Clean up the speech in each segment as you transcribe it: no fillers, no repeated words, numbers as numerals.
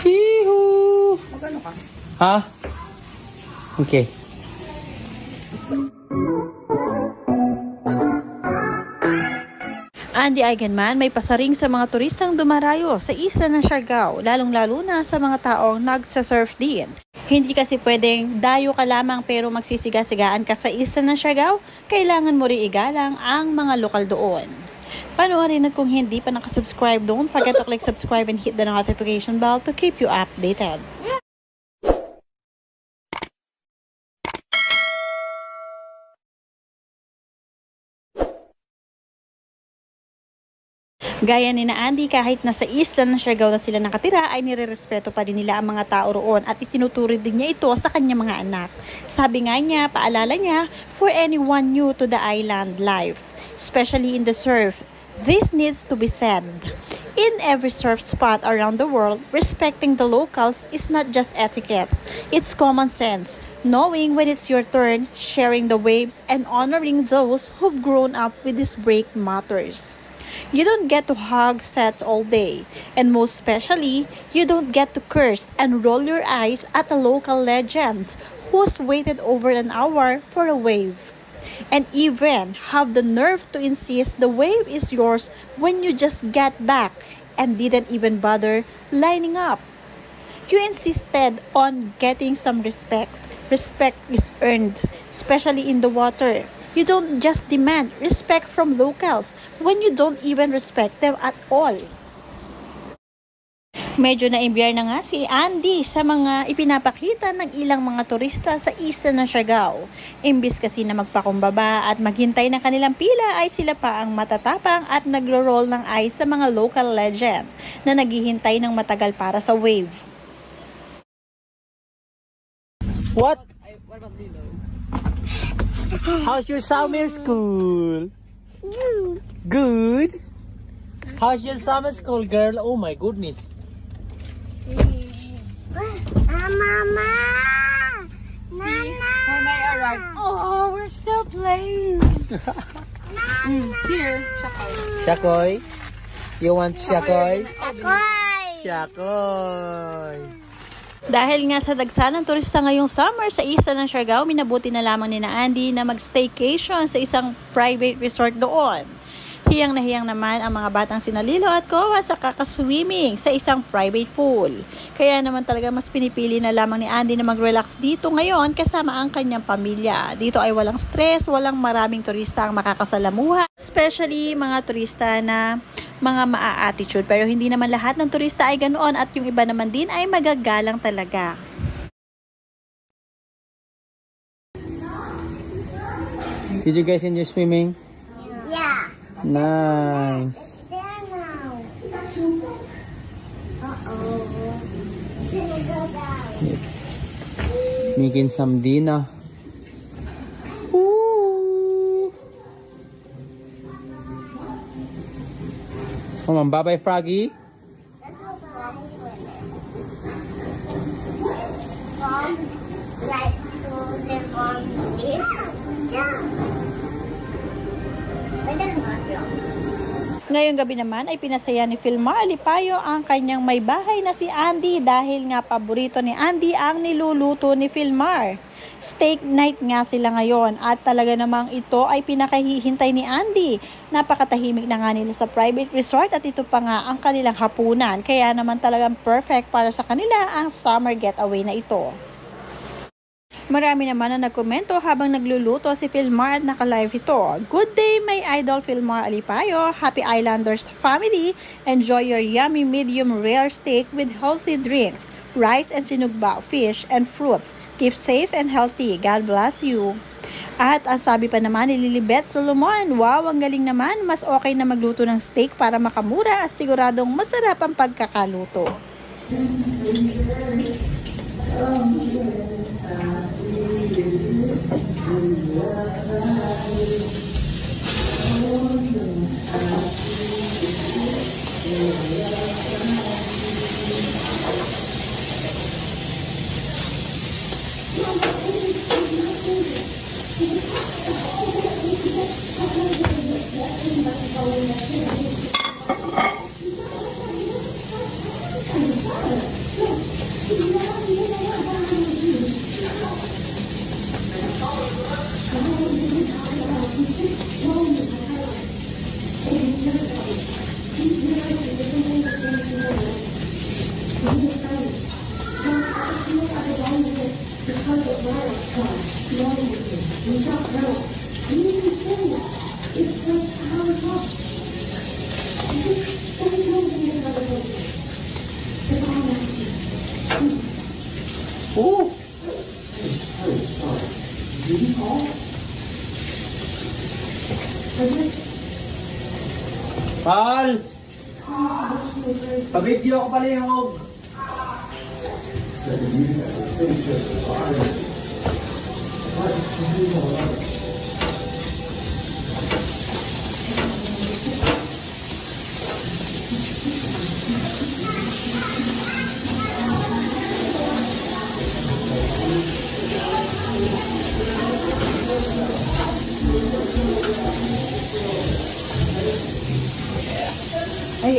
Hihu! Magkano ka? Ha? Okay. Andy Eigenman may pasaring sa mga turistang dumarayo sa isla ng Siargao, lalong-lalo na sa mga taong nagsasurf din. Hindi kasi pwedeng dayo ka lamang pero magsisiga-sigaan ka sa isla ng Siargao, kailangan mo rin igalang ang mga lokal doon. Panoorin at kung hindi pa nakasubscribe, don't forget to click subscribe and hit the notification bell to keep you updated. Gaya ni na Andy, kahit nasa isla ng Siargao na sila nakatira, ay nirerespeto pa rin nila ang mga tao roon at itinuturing din niya ito sa kanyang mga anak. Sabi nga niya, paalala niya, for anyone new to the island life, especially in the surf, this needs to be said. In every surf spot around the world, respecting the locals is not just etiquette, it's common sense, knowing when it's your turn, sharing the waves, and honoring those who've grown up with this break matters. You don't get to hug sets all day, and most especially, you don't get to curse and roll your eyes at a local legend who's waited over an hour for a wave. And even have the nerve to insist the wave is yours when you just got back and didn't even bother lining up. You insisted on getting some respect. Respect is earned, especially in the water. You don't just demand respect from locals when you don't even respect them at all. Medyo naimbyar na nga si Andy sa mga ipinapakita ng ilang mga turista sa isla ng Siargao. Imbis kasi na magpakumbaba at maghintay ng kanilang pila, ay sila pa ang matatapang at nagro-roll ng eyes sa mga local legend na naghihintay ng matagal para sa wave. What? What about Lilo? How's your summer school? Good. Good? How's your summer school, girl? Oh my goodness. Mama! See, when I arrived, oh, we're still playing. Here, Shakoy? You want Shakoy? Akoy! Shakoy! Dahil nga sa dagsa ng turista ngayong summer sa isla ng Siargao, minabuti na lamang ni na Andy na mag-staycation sa isang private resort doon. Hiyang na hiyang naman ang mga batang sina Lilo at Kowa sa kakaswimming sa isang private pool. Kaya naman talaga mas pinipili na lamang ni Andy na mag-relax dito ngayon kasama ang kanyang pamilya. Dito ay walang stress, walang maraming turista ang makakasalamuha. Especially mga turista na mga maa-attitude. Pero hindi naman lahat ng turista ay ganoon at yung iba naman din ay magagalang talaga. Did you guys enjoy swimming? Yeah. Nice. There now. Uh-oh. Gonna go down. Making some dinner. Ooh. Come on, bye-bye, Froggy. Bombs like to live on this. Yeah. Ngayong gabi naman ay pinasaya ni Filmar Alipayo ang kanyang may bahay na si Andy dahil nga paborito ni Andy ang niluluto ni Filmar. Steak night nga sila ngayon at talaga namang ito ay pinakahihintay ni Andy. Napakatahimik na nga nila sa private resort at ito pa nga ang kanilang hapunan. Kaya naman talagang perfect para sa kanila ang summer getaway na ito. Marami naman na nagkomento habang nagluluto si Filmar at naka-live ito. Good day, my idol Filmar Alipayo. Happy Islanders family. Enjoy your yummy medium rare steak with healthy drinks, rice and sinugba, fish and fruits. Keep safe and healthy. God bless you. At ang sabi pa naman ni Lilibet Solomon, wow, ang galing naman. Mas okay na magluto ng steak para makamura at siguradong masarap ang pagkakaluto. Pal! Pabidyo ako palihog.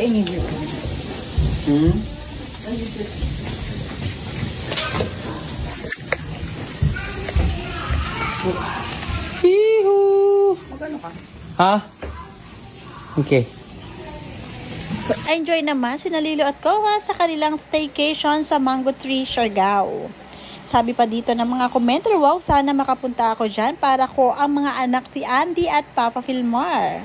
I need your Hihu! Magkano ka? Ha? Okay. Enjoy naman si Lilo at Kowa sa kanilang staycation sa Mango Tree, Siargao. Sabi pa dito ng mga commenter, wow, sana makapunta ako dyan para ko ang mga anak si Andy at Papa Filmar.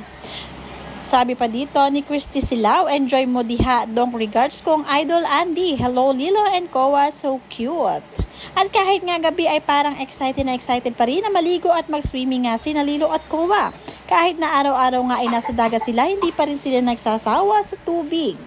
Sabi pa dito ni Christy Silao, enjoy mo diha, dong regards kong idol Andy. Hello Lilo and Kowa, so cute. At kahit nga gabi ay parang excited na excited pa rin na maligo at mag-swimming nga si Lilo at Kowa. Kahit na araw-araw nga ay nasa dagat sila, hindi pa rin sila nagsasawa sa tubig.